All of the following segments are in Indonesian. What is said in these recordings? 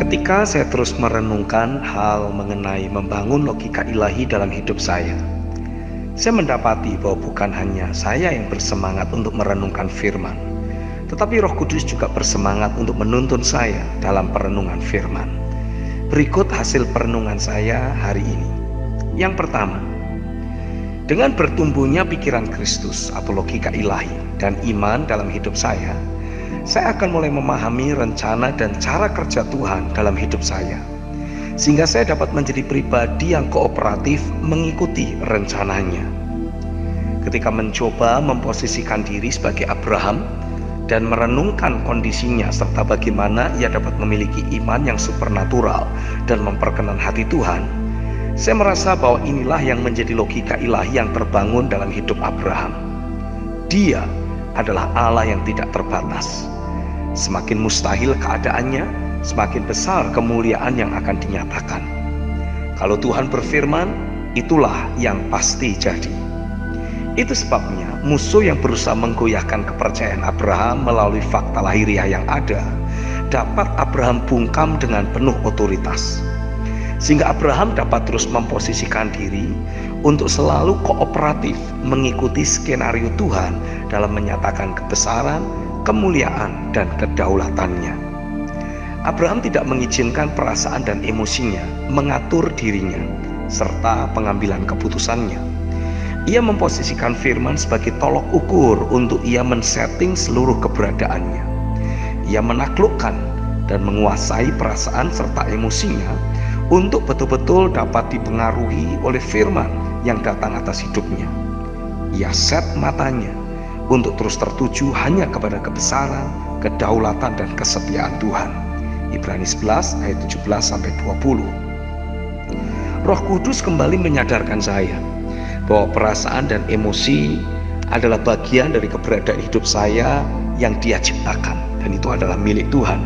Ketika saya terus merenungkan hal mengenai membangun logika ilahi dalam hidup saya mendapati bahwa bukan hanya saya yang bersemangat untuk merenungkan firman, tetapi Roh Kudus juga bersemangat untuk menuntun saya dalam perenungan firman. Berikut hasil perenungan saya hari ini. Yang pertama, dengan bertumbuhnya pikiran Kristus atau logika ilahi dan iman dalam hidup saya akan mulai memahami rencana dan cara kerja Tuhan dalam hidup saya, sehingga saya dapat menjadi pribadi yang kooperatif mengikuti rencananya. Ketika mencoba memposisikan diri sebagai Abraham dan merenungkan kondisinya serta bagaimana ia dapat memiliki iman yang supernatural dan memperkenan hati Tuhan, saya merasa bahwa inilah yang menjadi logika ilahi yang terbangun dalam hidup Abraham. Dia adalah Allah yang tidak terbatas. Semakin mustahil keadaannya, semakin besar kemuliaan yang akan dinyatakan. Kalau Tuhan berfirman, itulah yang pasti jadi. Itu sebabnya musuh yang berusaha menggoyahkan kepercayaan Abraham melalui fakta lahiriah yang ada, dapat Abraham bungkam dengan penuh otoritas, sehingga Abraham dapat terus memposisikan diri untuk selalu kooperatif mengikuti skenario Tuhan dalam menyatakan kebesaran, kemuliaan, dan kedaulatannya. Abraham tidak mengizinkan perasaan dan emosinya mengatur dirinya serta pengambilan keputusannya. Ia memposisikan firman sebagai tolok ukur untuk ia men-setting seluruh keberadaannya. Ia menaklukkan dan menguasai perasaan serta emosinya untuk betul-betul dapat dipengaruhi oleh firman yang datang atas hidupnya. Ia set matanya untuk terus tertuju hanya kepada kebesaran, kedaulatan, dan kesetiaan Tuhan. Ibrani 11 ayat 17-20. Roh Kudus kembali menyadarkan saya bahwa perasaan dan emosi adalah bagian dari keberadaan hidup saya yang Dia ciptakan, dan itu adalah milik Tuhan,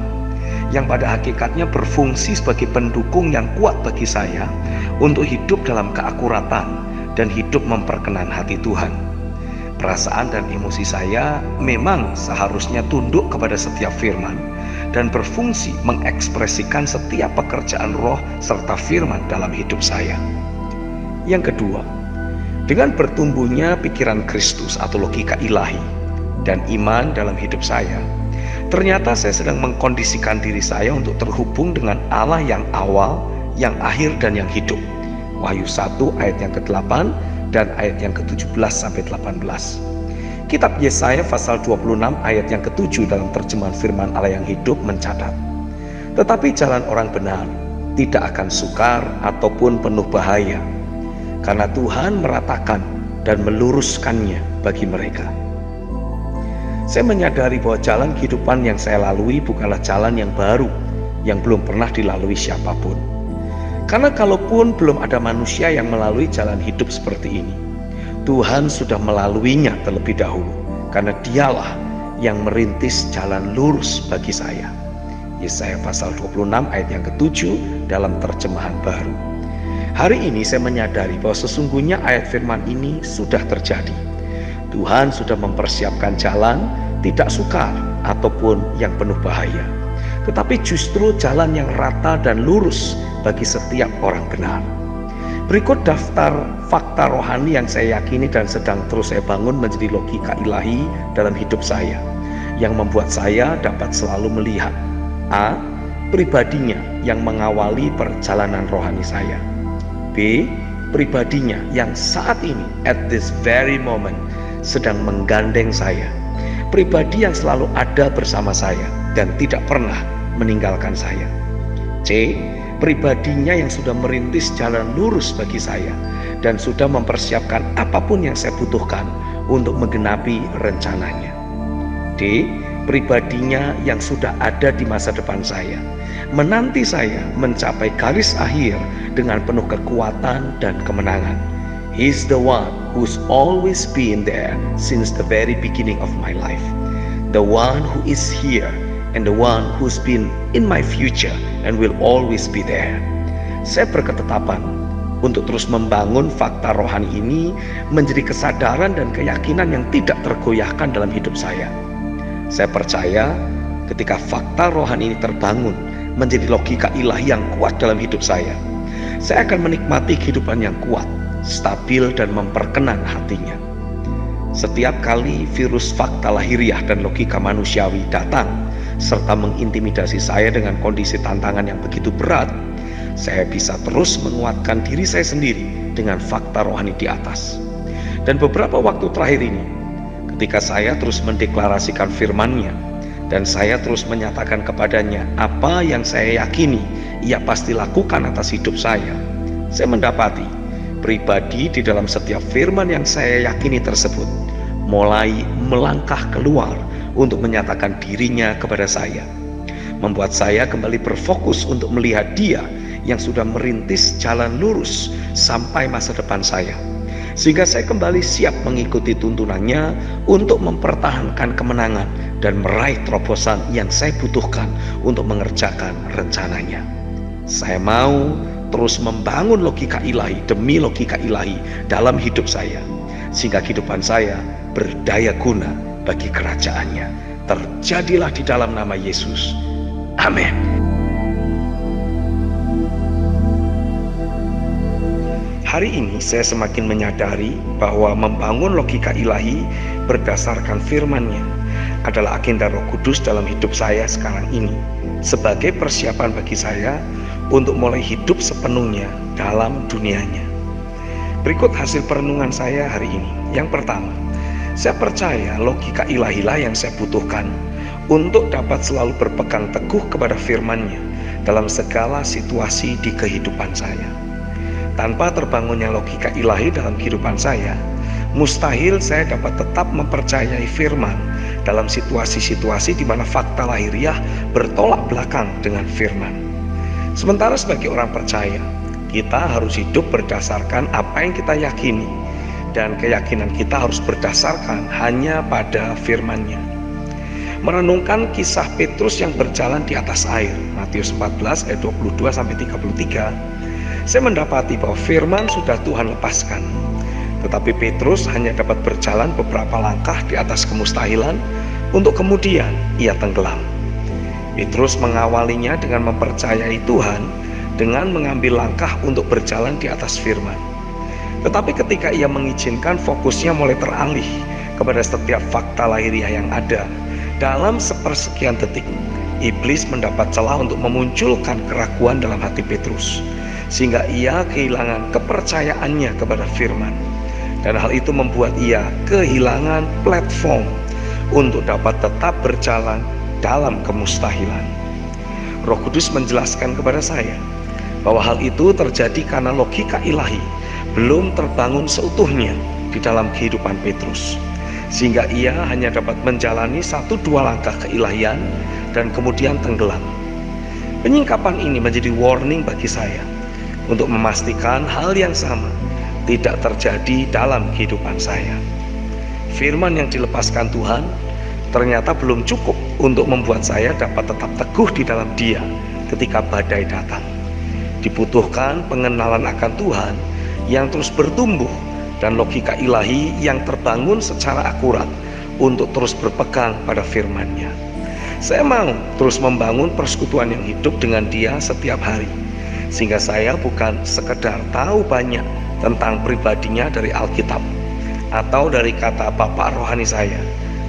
yang pada hakikatnya berfungsi sebagai pendukung yang kuat bagi saya untuk hidup dalam keakuratan dan hidup memperkenan hati Tuhan. Perasaan dan emosi saya memang seharusnya tunduk kepada setiap firman dan berfungsi mengekspresikan setiap pekerjaan roh serta firman dalam hidup saya. Yang kedua, dengan bertumbuhnya pikiran Kristus atau logika ilahi dan iman dalam hidup saya, ternyata saya sedang mengkondisikan diri saya untuk terhubung dengan Allah yang awal, yang akhir, dan yang hidup. Wahyu 1 ayat yang ke-8 dan ayat yang ke-17-18. Kitab Yesaya pasal 26 ayat yang ke-7 dalam terjemahan firman Allah yang hidup mencatat, tetapi jalan orang benar tidak akan sukar ataupun penuh bahaya, karena Tuhan meratakan dan meluruskannya bagi mereka. Saya menyadari bahwa jalan kehidupan yang saya lalui bukanlah jalan yang baru, yang belum pernah dilalui siapapun. Karena kalaupun belum ada manusia yang melalui jalan hidup seperti ini, Tuhan sudah melaluinya terlebih dahulu, karena Dialah yang merintis jalan lurus bagi saya. Yesaya pasal 26 ayat yang ke-7 dalam terjemahan baru. Hari ini saya menyadari bahwa sesungguhnya ayat firman ini sudah terjadi. Tuhan sudah mempersiapkan jalan tidak sukar ataupun yang penuh bahaya, tetapi justru jalan yang rata dan lurus bagi setiap orang benar. Berikut daftar fakta rohani yang saya yakini dan sedang terus saya bangun menjadi logika ilahi dalam hidup saya, yang membuat saya dapat selalu melihat: A. Pribadinya yang mengawali perjalanan rohani saya. B. Pribadinya yang saat ini, at this very moment, sedang menggandeng saya. Pribadi yang selalu ada bersama saya dan tidak pernah meninggalkan saya. C. Pribadinya yang sudah merintis jalan lurus bagi saya dan sudah mempersiapkan apapun yang saya butuhkan untuk menggenapi rencananya. D. Pribadinya yang sudah ada di masa depan saya, menanti saya mencapai garis akhir dengan penuh kekuatan dan kemenangan. He's the one who's always been there since the very beginning of my life, the one who is here, and the one who's been in my future and will always be there. Saya berketetapan untuk terus membangun fakta rohani ini menjadi kesadaran dan keyakinan yang tidak tergoyahkan dalam hidup saya. Saya percaya ketika fakta rohani ini terbangun menjadi logika ilahi yang kuat dalam hidup saya akan menikmati kehidupan yang kuat, stabil, dan memperkenan hatinya. Setiap kali virus fakta lahiriah dan logika manusiawi datang serta mengintimidasi saya dengan kondisi tantangan yang begitu berat, saya bisa terus menguatkan diri saya sendiri dengan fakta rohani di atas. Dan beberapa waktu terakhir ini, ketika saya terus mendeklarasikan firman-Nya dan saya terus menyatakan kepadanya apa yang saya yakini Ia pasti lakukan atas hidup saya mendapati pribadi di dalam setiap firman yang saya yakini tersebut mulai melangkah keluar untuk menyatakan dirinya kepada saya, membuat saya kembali berfokus untuk melihat Dia yang sudah merintis jalan lurus sampai masa depan saya, sehingga saya kembali siap mengikuti tuntunannya untuk mempertahankan kemenangan dan meraih terobosan yang saya butuhkan untuk mengerjakan rencananya. Saya mau terus membangun logika ilahi demi logika ilahi dalam hidup saya, sehingga kehidupan saya berdaya guna bagi kerajaan-Nya. Terjadilah di dalam nama Yesus. Amin. Hari ini saya semakin menyadari bahwa membangun logika ilahi berdasarkan firman-Nya adalah agenda Roh Kudus dalam hidup saya sekarang ini, sebagai persiapan bagi saya untuk mulai hidup sepenuhnya dalam dunia-Nya. Berikut hasil perenungan saya hari ini. Yang pertama, saya percaya logika ilahilah yang saya butuhkan untuk dapat selalu berpegang teguh kepada firman-Nya dalam segala situasi di kehidupan saya. Tanpa terbangunnya logika ilahi dalam kehidupan saya, mustahil saya dapat tetap mempercayai firman dalam situasi-situasi di mana fakta lahiriah bertolak belakang dengan firman. Sementara sebagai orang percaya, kita harus hidup berdasarkan apa yang kita yakini, dan keyakinan kita harus berdasarkan hanya pada firman-Nya. Merenungkan kisah Petrus yang berjalan di atas air, Matius 14 ayat 22-33, saya mendapati bahwa firman sudah Tuhan lepaskan, tetapi Petrus hanya dapat berjalan beberapa langkah di atas kemustahilan untuk kemudian ia tenggelam. Petrus mengawalinya dengan mempercayai Tuhan dengan mengambil langkah untuk berjalan di atas firman. Tetapi ketika ia mengizinkan fokusnya mulai teralih kepada setiap fakta lahiriah yang ada, dalam sepersekian detik, iblis mendapat celah untuk memunculkan keraguan dalam hati Petrus, sehingga ia kehilangan kepercayaannya kepada firman. Dan hal itu membuat ia kehilangan platform untuk dapat tetap berjalan dalam kemustahilan. Roh Kudus menjelaskan kepada saya bahwa hal itu terjadi karena logika ilahi belum terbangun seutuhnya di dalam kehidupan Petrus, sehingga ia hanya dapat menjalani 1-2 langkah keilahian dan kemudian tenggelam. Penyingkapan ini menjadi warning bagi saya untuk memastikan hal yang sama tidak terjadi dalam kehidupan saya. Firman yang dilepaskan Tuhan ternyata belum cukup untuk membuat saya dapat tetap teguh di dalam Dia ketika badai datang. Dibutuhkan pengenalan akan Tuhan yang terus bertumbuh dan logika ilahi yang terbangun secara akurat untuk terus berpegang pada firman-Nya. Saya mau terus membangun persekutuan yang hidup dengan Dia setiap hari, sehingga saya bukan sekedar tahu banyak tentang pribadinya dari Alkitab atau dari kata bapak rohani saya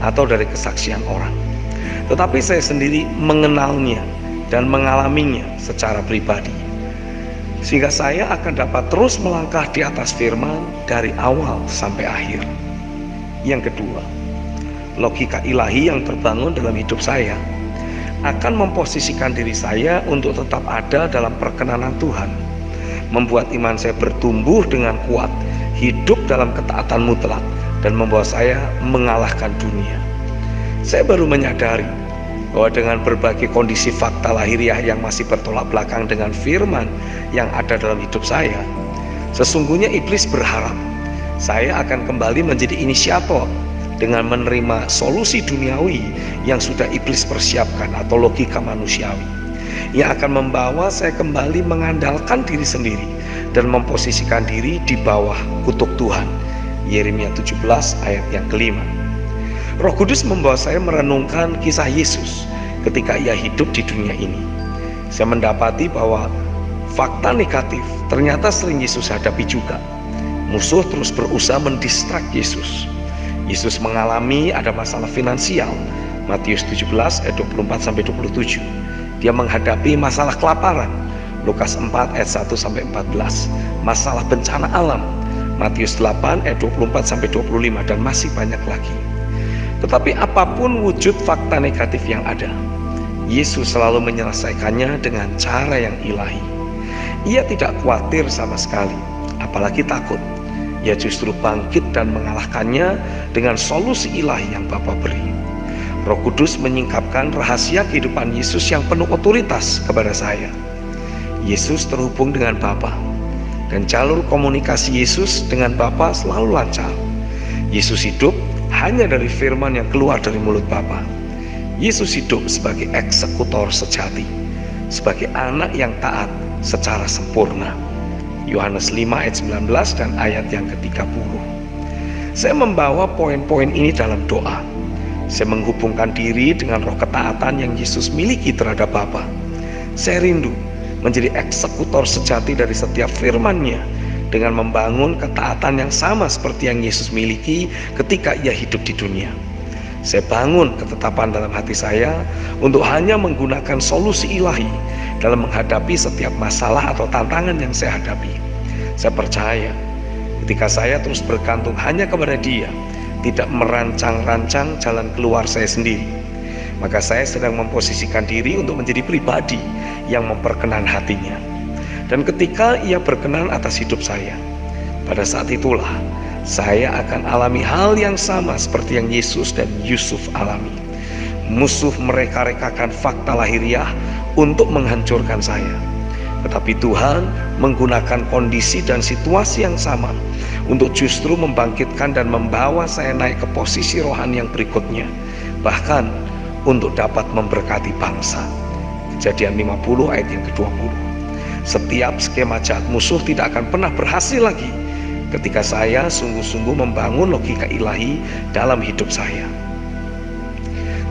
atau dari kesaksian orang, tetapi saya sendiri mengenalnya dan mengalaminya secara pribadi, sehingga saya akan dapat terus melangkah di atas firman dari awal sampai akhir. Yang kedua, logika ilahi yang terbangun dalam hidup saya akan memposisikan diri saya untuk tetap ada dalam perkenanan Tuhan, membuat iman saya bertumbuh dengan kuat, hidup dalam ketaatan mutlak, dan membawa saya mengalahkan dunia. Saya baru menyadari bahwa dengan berbagai kondisi fakta lahiriah yang masih bertolak belakang dengan firman yang ada dalam hidup saya, sesungguhnya iblis berharap saya akan kembali menjadi inisiator dengan menerima solusi duniawi yang sudah iblis persiapkan atau logika manusiawi, yang akan membawa saya kembali mengandalkan diri sendiri dan memposisikan diri di bawah kutuk Tuhan. Yeremia 17 ayat yang kelima. Roh Kudus membawa saya merenungkan kisah Yesus ketika ia hidup di dunia ini. Saya mendapati bahwa fakta negatif ternyata sering Yesus hadapi juga. Musuh terus berusaha mendistrak Yesus. Yesus mengalami ada masalah finansial, Matius 17 ayat 24-27. Dia menghadapi masalah kelaparan, Lukas 4 ayat 1-14. Masalah bencana alam, Matius 8 ayat 24-25, dan masih banyak lagi. Tetapi apapun wujud fakta negatif yang ada, Yesus selalu menyelesaikannya dengan cara yang ilahi. Ia tidak khawatir sama sekali, apalagi takut. Ia justru bangkit dan mengalahkannya dengan solusi ilahi yang Bapa beri. Roh Kudus menyingkapkan rahasia kehidupan Yesus yang penuh otoritas kepada saya. Yesus terhubung dengan Bapa, dan jalur komunikasi Yesus dengan Bapa selalu lancar. Yesus hidup hanya dari firman yang keluar dari mulut Bapa. Yesus hidup sebagai eksekutor sejati, sebagai anak yang taat secara sempurna. Yohanes 5 ayat 19 dan ayat yang ke-30. Saya membawa poin-poin ini dalam doa. Saya menghubungkan diri dengan roh ketaatan yang Yesus miliki terhadap Bapa. Saya rindu menjadi eksekutor sejati dari setiap firman-Nya dengan membangun ketaatan yang sama seperti yang Yesus miliki ketika ia hidup di dunia. Saya bangun ketetapan dalam hati saya untuk hanya menggunakan solusi ilahi dalam menghadapi setiap masalah atau tantangan yang saya hadapi. Saya percaya ketika saya terus bergantung hanya kepada Dia, tidak merancang-rancang jalan keluar saya sendiri, maka saya sedang memposisikan diri untuk menjadi pribadi yang memperkenan hatinya. Dan ketika Ia berkenan atas hidup saya, pada saat itulah saya akan alami hal yang sama seperti yang Yesus dan Yusuf alami. Musuh mereka-rekakan fakta lahiriah untuk menghancurkan saya, tetapi Tuhan menggunakan kondisi dan situasi yang sama untuk justru membangkitkan dan membawa saya naik ke posisi rohani yang berikutnya, bahkan untuk dapat memberkati bangsa. Kejadian 50 ayat yang ke-20. Setiap skema jahat musuh tidak akan pernah berhasil lagi ketika saya sungguh-sungguh membangun logika ilahi dalam hidup saya.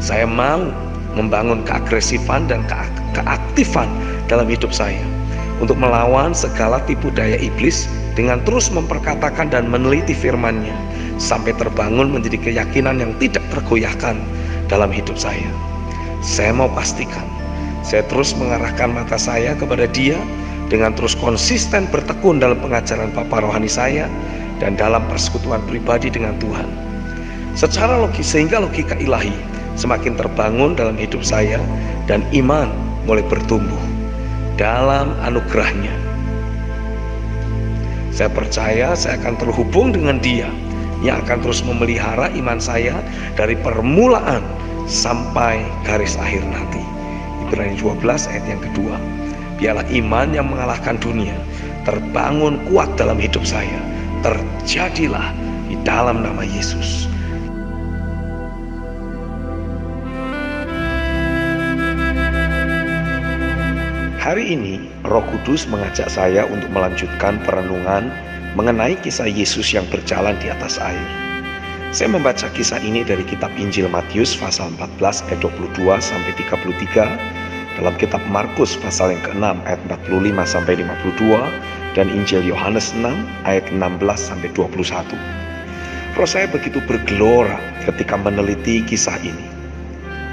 Saya mau membangun keagresifan dan keaktifan dalam hidup saya untuk melawan segala tipu daya iblis dengan terus memperkatakan dan meneliti firman-Nya sampai terbangun menjadi keyakinan yang tidak tergoyahkan dalam hidup saya. Saya mau pastikan saya terus mengarahkan mata saya kepada Dia dengan terus konsisten bertekun dalam pengajaran Bapa rohani saya dan dalam persekutuan pribadi dengan Tuhan. Secara logis, sehingga logika ilahi semakin terbangun dalam hidup saya dan iman mulai bertumbuh dalam anugerah-Nya. Saya percaya saya akan terhubung dengan Dia yang akan terus memelihara iman saya dari permulaan sampai garis akhir nanti. Ibrani 12 ayat yang kedua. Biarlah iman yang mengalahkan dunia terbangun kuat dalam hidup saya. Terjadilah di dalam nama Yesus. Hari ini Roh Kudus mengajak saya untuk melanjutkan perenungan mengenai kisah Yesus yang berjalan di atas air. Saya membaca kisah ini dari kitab Injil Matius pasal 14 ayat 22 sampai 33, dalam kitab Markus pasal yang ke-6 ayat 45 sampai 52, dan Injil Yohanes 6 ayat 16 sampai 21. Roh saya begitu bergelora ketika meneliti kisah ini.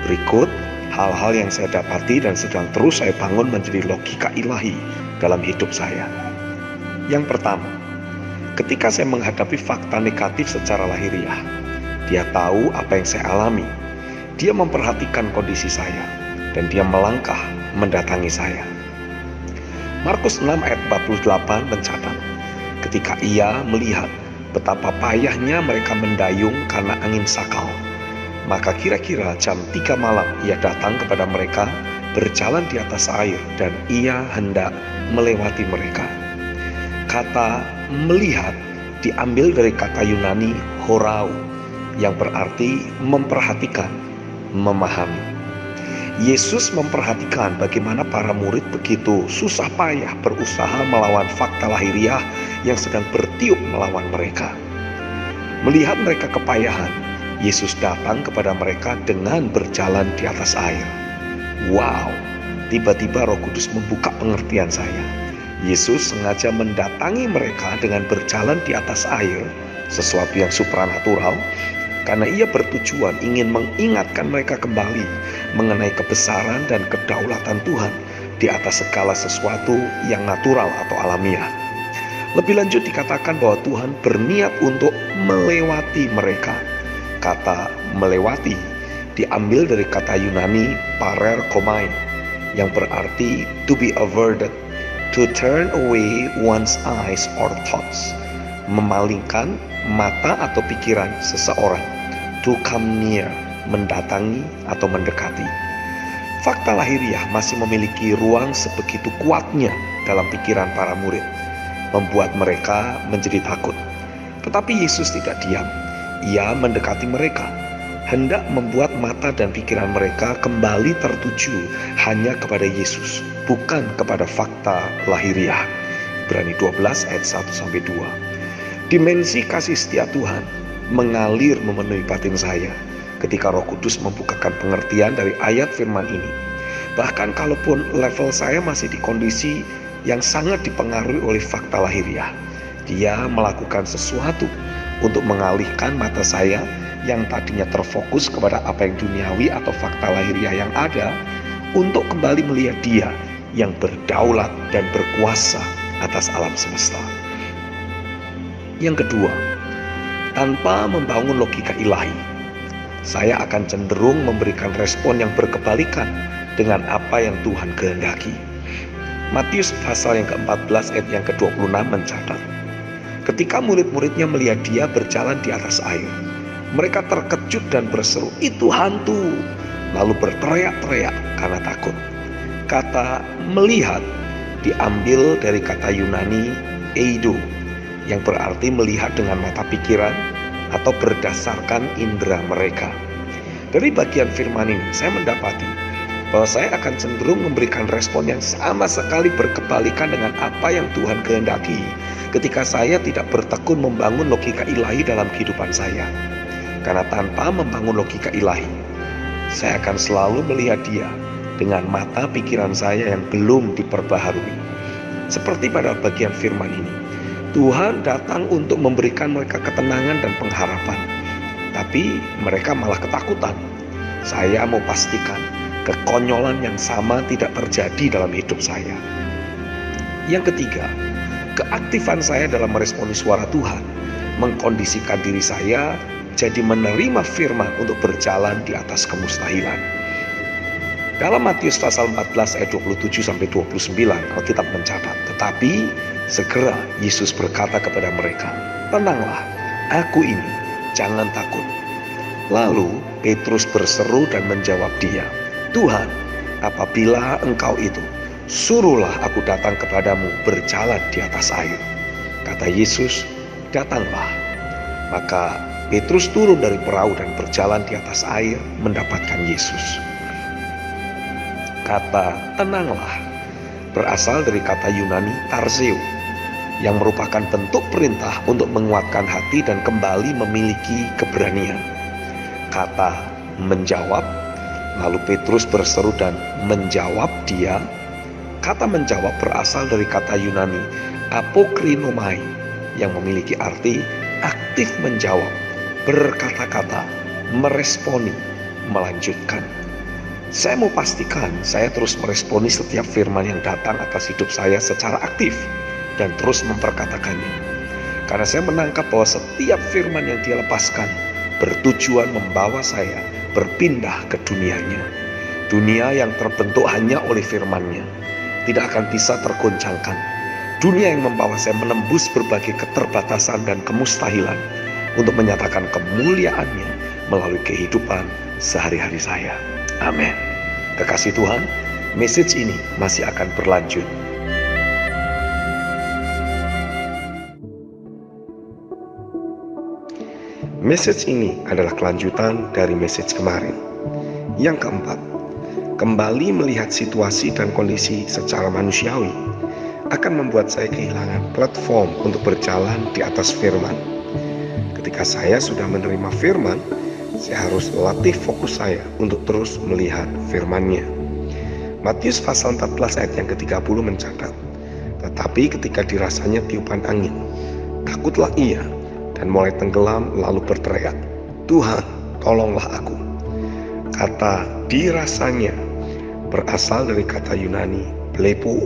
Berikut hal-hal yang saya dapati dan sedang terus saya bangun menjadi logika ilahi dalam hidup saya. Yang pertama, ketika saya menghadapi fakta negatif secara lahiriah, Dia tahu apa yang saya alami. Dia memperhatikan kondisi saya dan Dia melangkah mendatangi saya. Markus 6 ayat 48 mencatat, ketika Ia melihat betapa payahnya mereka mendayung karena angin sakal, maka kira-kira jam 3 malam Ia datang kepada mereka berjalan di atas air dan Ia hendak melewati mereka. Kata melihat diambil dari kata Yunani horau yang berarti memperhatikan, memahami. Yesus memperhatikan bagaimana para murid begitu susah payah berusaha melawan fakta lahiriah yang sedang bertiup melawan mereka. Melihat mereka kepayahan, Yesus datang kepada mereka dengan berjalan di atas air. Wow, tiba-tiba Roh Kudus membuka pengertian saya. Yesus sengaja mendatangi mereka dengan berjalan di atas air, sesuatu yang supranatural, karena ia bertujuan ingin mengingatkan mereka kembali mengenai kebesaran dan kedaulatan Tuhan di atas segala sesuatu yang natural atau alamiah. Lebih lanjut dikatakan bahwa Tuhan berniat untuk melewati mereka. Kata melewati diambil dari kata Yunani parerkomai, yang berarti to be averted, to turn away one's eyes or thoughts, memalingkan mata atau pikiran seseorang, to come near, mendatangi atau mendekati. Fakta lahiriah masih memiliki ruang sebegitu kuatnya dalam pikiran para murid, membuat mereka menjadi takut. Tetapi Yesus tidak diam. Ia mendekati mereka, hendak membuat mata dan pikiran mereka kembali tertuju hanya kepada Yesus, bukan kepada fakta lahiriah. Ibrani 12 ayat 1-2. Dimensi kasih setia Tuhan mengalir memenuhi batin saya ketika Roh Kudus membukakan pengertian dari ayat firman ini. Bahkan kalaupun level saya masih di kondisi yang sangat dipengaruhi oleh fakta lahiriah, Dia melakukan sesuatu untuk mengalihkan mata saya yang tadinya terfokus kepada apa yang duniawi atau fakta lahiriah yang ada, untuk kembali melihat Dia yang berdaulat dan berkuasa atas alam semesta. Yang kedua, tanpa membangun logika ilahi, saya akan cenderung memberikan respon yang berkebalikan dengan apa yang Tuhan kehendaki. Matius pasal yang ke-14 ayat yang ke-26 mencatat, ketika murid-muridnya melihat Dia berjalan di atas air, mereka terkejut dan berseru, "Itu hantu!" Lalu berteriak-teriak karena takut. Kata melihat diambil dari kata Yunani eido, yang berarti melihat dengan mata pikiran atau berdasarkan indera mereka. Dari bagian firman ini saya mendapati bahwa saya akan cenderung memberikan respon yang sama sekali berkebalikan dengan apa yang Tuhan kehendaki ketika saya tidak bertekun membangun logika ilahi dalam kehidupan saya. Karena tanpa membangun logika ilahi, saya akan selalu melihat Dia dengan mata pikiran saya yang belum diperbaharui. Seperti pada bagian firman ini, Tuhan datang untuk memberikan mereka ketenangan dan pengharapan, tapi mereka malah ketakutan. Saya mau pastikan kekonyolan yang sama tidak terjadi dalam hidup saya. Yang ketiga, keaktifan saya dalam meresponi suara Tuhan mengkondisikan diri saya jadi menerima firman untuk berjalan di atas kemustahilan. Dalam Matius pasal 14 ayat 27-29, Alkitab mencatat, tetapi segera Yesus berkata kepada mereka, "Tenanglah, aku ini, jangan takut." Lalu Petrus berseru dan menjawab Dia, "Tuhan, apabila Engkau itu, suruhlah aku datang kepadamu berjalan di atas air." Kata Yesus, "Datanglah." Maka Petrus turun dari perahu dan berjalan di atas air mendapatkan Yesus. Kata tenanglah berasal dari kata Yunani tarseo, yang merupakan bentuk perintah untuk menguatkan hati dan kembali memiliki keberanian. Kata menjawab, lalu Petrus berseru dan menjawab Dia. Kata menjawab berasal dari kata Yunani apokrinomai, yang memiliki arti aktif menjawab, berkata-kata, meresponi, melanjutkan. Saya mau pastikan saya terus meresponi setiap firman yang datang atas hidup saya secara aktif dan terus memperkatakannya. Karena saya menangkap bahwa setiap firman yang Dia lepaskan bertujuan membawa saya berpindah ke dunianya. Dunia yang terbentuk hanya oleh firman-Nya tidak akan bisa tergoncangkan. Dunia yang membawa saya menembus berbagai keterbatasan dan kemustahilan untuk menyatakan kemuliaan-Nya melalui kehidupan sehari-hari saya. Amin. Kekasih Tuhan, message ini masih akan berlanjut. Message ini adalah kelanjutan dari message kemarin. Yang keempat, kembali melihat situasi dan kondisi secara manusiawi akan membuat saya kehilangan platform untuk berjalan di atas firman. Ketika saya sudah menerima firman, saya harus latih fokus saya untuk terus melihat firman-Nya. Matius pasal 14 ayat yang ke-30 mencatat, tetapi ketika dirasanya tiupan angin, takutlah ia dan mulai tenggelam lalu berteriak, Tuhan, tolonglah aku. Kata dirasanya berasal dari kata Yunani blepo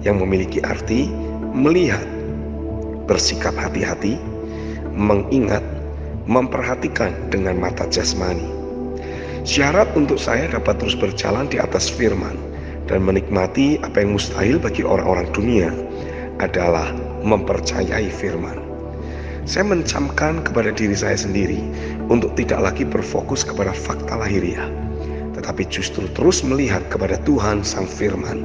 yang memiliki arti melihat, bersikap hati-hati, mengingat, memperhatikan dengan mata jasmani. Syarat untuk saya dapat terus berjalan di atas firman dan menikmati apa yang mustahil bagi orang-orang dunia adalah mempercayai firman. Saya mencamkan kepada diri saya sendiri untuk tidak lagi berfokus kepada fakta lahiriah, tetapi justru terus melihat kepada Tuhan Sang Firman,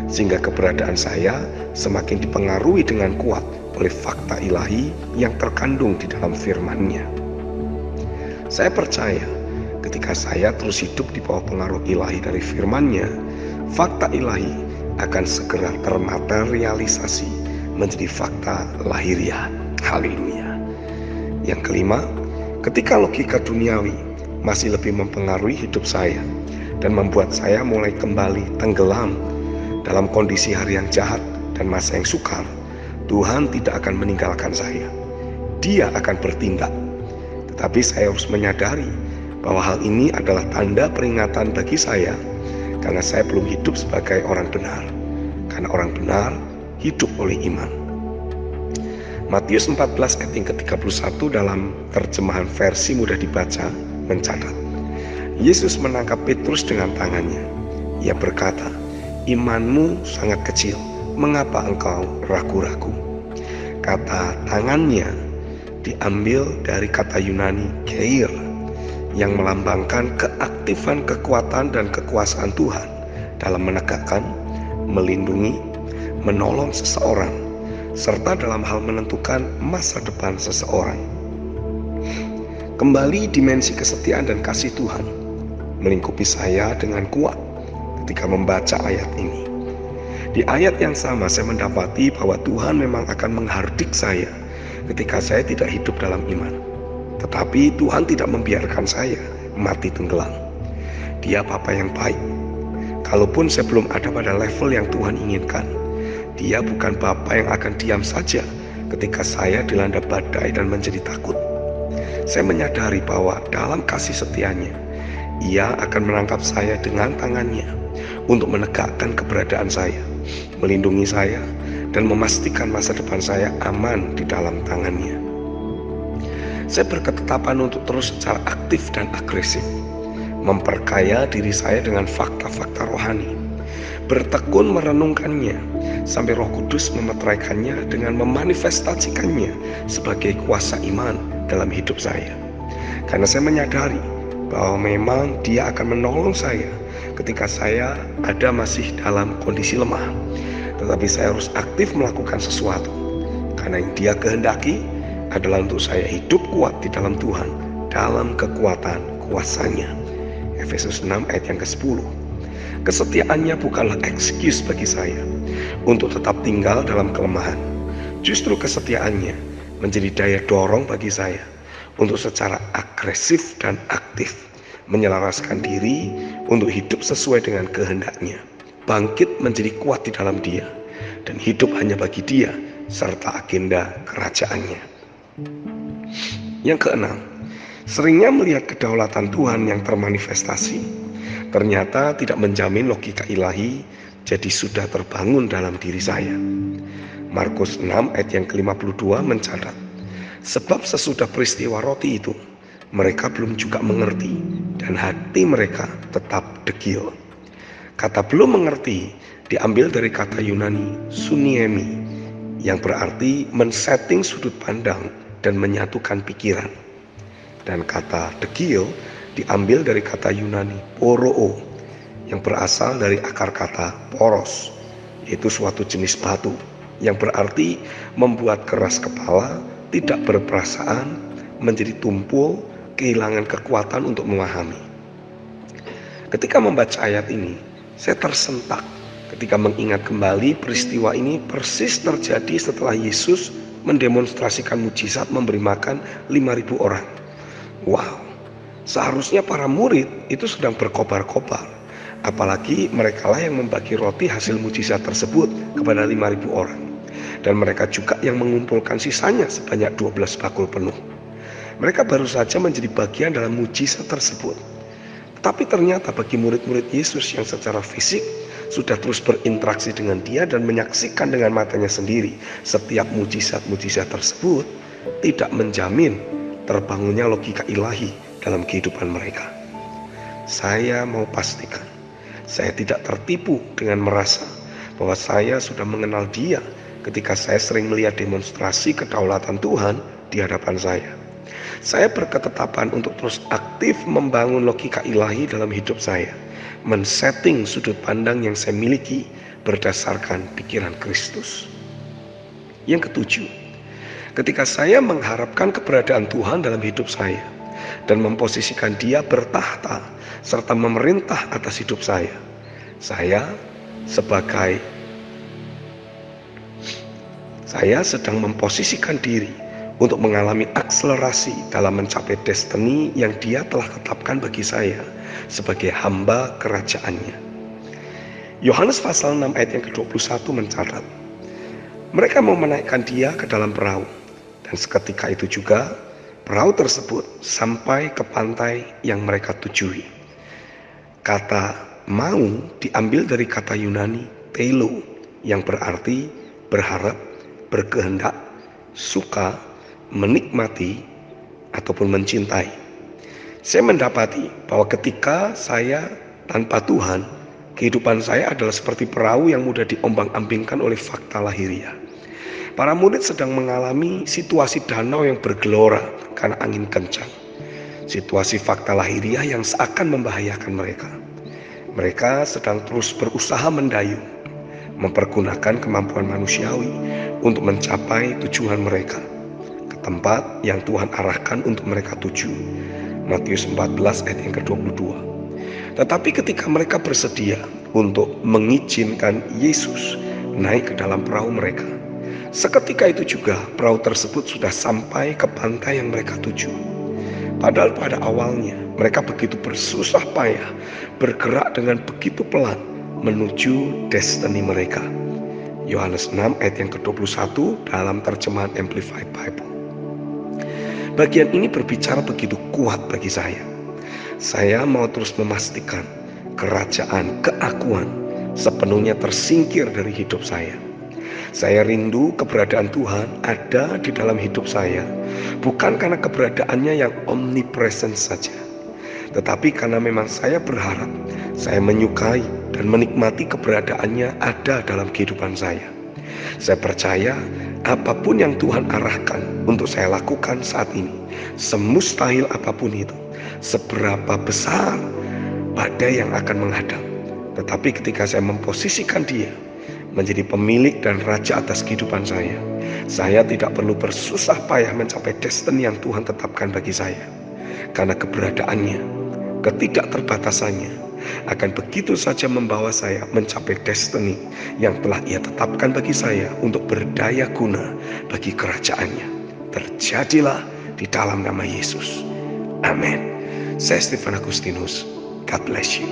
sehingga keberadaan saya semakin dipengaruhi dengan kuat oleh fakta ilahi yang terkandung di dalam firman-Nya. Saya percaya ketika saya terus hidup di bawah pengaruh ilahi dari firman-Nya, fakta ilahi akan segera termaterialisasi menjadi fakta lahiriah. Haleluya. Yang kelima, ketika logika duniawi masih lebih mempengaruhi hidup saya dan membuat saya mulai kembali tenggelam dalam kondisi hari yang jahat dan masa yang sukar, Tuhan tidak akan meninggalkan saya. Dia akan bertindak. Tetapi saya harus menyadari bahwa hal ini adalah tanda peringatan bagi saya, karena saya belum hidup sebagai orang benar, karena orang benar hidup oleh iman. Matius 14 ayat yang ke-31 dalam terjemahan versi mudah dibaca mencatat, Yesus menangkap Petrus dengan tangannya. Ia berkata, imanmu sangat kecil, mengapa engkau ragu-ragu? Kata tangannya diambil dari kata Yunani keir, yang melambangkan keaktifan kekuatan dan kekuasaan Tuhan dalam menegakkan, melindungi, menolong seseorang, serta dalam hal menentukan masa depan seseorang. Kembali dimensi kesetiaan dan kasih Tuhan melingkupi saya dengan kuat ketika membaca ayat ini. Di ayat yang sama saya mendapati bahwa Tuhan memang akan menghardik saya ketika saya tidak hidup dalam iman. Tetapi Tuhan tidak membiarkan saya mati tenggelam. Dia Bapa yang baik. Kalaupun saya belum ada pada level yang Tuhan inginkan, Dia bukan Bapa yang akan diam saja ketika saya dilanda badai dan menjadi takut. Saya menyadari bahwa dalam kasih setianya, Ia akan menangkap saya dengan tangannya untuk menegakkan keberadaan saya, melindungi saya, dan memastikan masa depan saya aman di dalam tangannya. Saya berketetapan untuk terus secara aktif dan agresif memperkaya diri saya dengan fakta-fakta rohani, bertekun merenungkannya sampai Roh Kudus memeteraikannya dengan memanifestasikannya sebagai kuasa iman dalam hidup saya. Karena saya menyadari bahwa memang Dia akan menolong saya ketika saya ada masih dalam kondisi lemah, tetapi saya harus aktif melakukan sesuatu, karena yang Dia kehendaki adalah untuk saya hidup kuat di dalam Tuhan, dalam kekuatan kuasa-Nya. Efesus 6 ayat yang ke-10. Kesetiaannya bukanlah excuse bagi saya untuk tetap tinggal dalam kelemahan. Justru kesetiaannya menjadi daya dorong bagi saya untuk secara agresif dan aktif menyelaraskan diri untuk hidup sesuai dengan kehendak-Nya, bangkit menjadi kuat di dalam Dia, dan hidup hanya bagi Dia serta agenda kerajaan-Nya. Yang keenam, seringnya melihat kedaulatan Tuhan yang termanifestasi ternyata tidak menjamin logika ilahi jadi sudah terbangun dalam diri saya. Markus 6 ayat yang ke-52 mencatat, sebab sesudah peristiwa roti itu mereka belum juga mengerti dan hati mereka tetap degil. Kata belum mengerti diambil dari kata Yunani suniemi, yang berarti men-setting sudut pandang dan menyatukan pikiran. Dan kata degil diambil dari kata Yunani poroo, yang berasal dari akar kata poros, yaitu suatu jenis batu, yang berarti membuat keras kepala, tidak berperasaan, menjadi tumpul, kehilangan kekuatan untuk memahami. Ketika membaca ayat ini, saya tersentak ketika mengingat kembali peristiwa ini persis terjadi setelah Yesus mendemonstrasikan mujizat memberi makan 5.000 orang. Wow, seharusnya para murid itu sedang berkobar-kobar, Apalagi merekalah yang membagi roti hasil mujizat tersebut kepada 5.000 orang. Dan mereka juga yang mengumpulkan sisanya sebanyak 12 bakul penuh. Mereka baru saja menjadi bagian dalam mujizat tersebut. Tetapi ternyata bagi murid-murid Yesus yang secara fisik sudah terus berinteraksi dengan Dia dan menyaksikan dengan matanya sendiri setiap mujizat-mujizat tersebut, tidak menjamin terbangunnya logika ilahi dalam kehidupan mereka. Saya mau pastikan, saya tidak tertipu dengan merasa bahwa saya sudah mengenal Dia ketika saya sering melihat demonstrasi kedaulatan Tuhan di hadapan saya. Saya berketetapan untuk terus aktif membangun logika ilahi dalam hidup saya, men-setting sudut pandang yang saya miliki berdasarkan pikiran Kristus. Yang ketujuh, ketika saya mengharapkan keberadaan Tuhan dalam hidup saya dan memposisikan Dia bertahta serta memerintah atas hidup saya sedang memposisikan diri untuk mengalami akselerasi dalam mencapai destiny yang Dia telah tetapkan bagi saya sebagai hamba kerajaannya. Yohanes pasal 6 ayat yang ke-21 mencatat, mereka mau menaikkan Dia ke dalam perahu, dan seketika itu juga perahu tersebut sampai ke pantai yang mereka tujui. Kata mau diambil dari kata Yunani teilo, yang berarti berharap, berkehendak, suka, menikmati, ataupun mencintai. Saya mendapati bahwa ketika saya tanpa Tuhan, kehidupan saya adalah seperti perahu yang mudah diombang-ambingkan oleh fakta lahiriah. Para murid sedang mengalami situasi danau yang bergelora karena angin kencang. Situasi fakta lahiriah yang seakan membahayakan mereka. Mereka sedang terus berusaha mendayung, mempergunakan kemampuan manusiawi untuk mencapai tujuan mereka, ke tempat yang Tuhan arahkan untuk mereka tuju. Matius 14 ayat yang ke-22. Tetapi ketika mereka bersedia untuk mengizinkan Yesus naik ke dalam perahu mereka, seketika itu juga perahu tersebut sudah sampai ke pantai yang mereka tuju. Padahal pada awalnya mereka begitu bersusah payah bergerak dengan begitu pelan menuju destiny mereka. Yohanes 6 ayat yang ke-21 dalam terjemahan Amplified Bible. Bagian ini berbicara begitu kuat bagi saya. Saya mau terus memastikan kerajaan keakuan sepenuhnya tersingkir dari hidup saya. Saya rindu keberadaan Tuhan ada di dalam hidup saya, bukan karena keberadaannya yang omnipresent saja, tetapi karena memang saya berharap, saya menyukai dan menikmati keberadaannya ada dalam kehidupan saya. Saya percaya apapun yang Tuhan arahkan untuk saya lakukan saat ini, semustahil apapun itu, seberapa besar badai yang akan menghadang, tetapi ketika saya memposisikan Dia menjadi pemilik dan raja atas kehidupan saya tidak perlu bersusah payah mencapai destiny yang Tuhan tetapkan bagi saya, karena keberadaannya, ketidakterbatasannya akan begitu saja membawa saya mencapai destiny yang telah Ia tetapkan bagi saya untuk berdaya guna bagi kerajaannya. Terjadilah di dalam nama Yesus. Amin. Saya Stephen Agustinus. God bless you.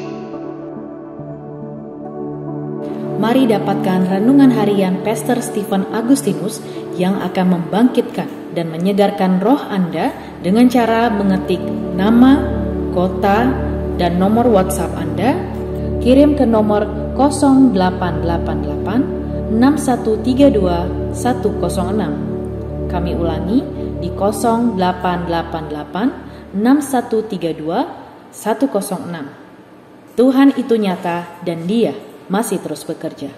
Mari dapatkan renungan harian Pastor Stephen Agustinus yang akan membangkitkan dan menyegarkan roh Anda dengan cara mengetik nama, kota, dan nomor WhatsApp Anda. Kirim ke nomor 0888 6132 106. Kami ulangi di 0888 6132 106. Tuhan itu nyata dan Dia masih terus bekerja.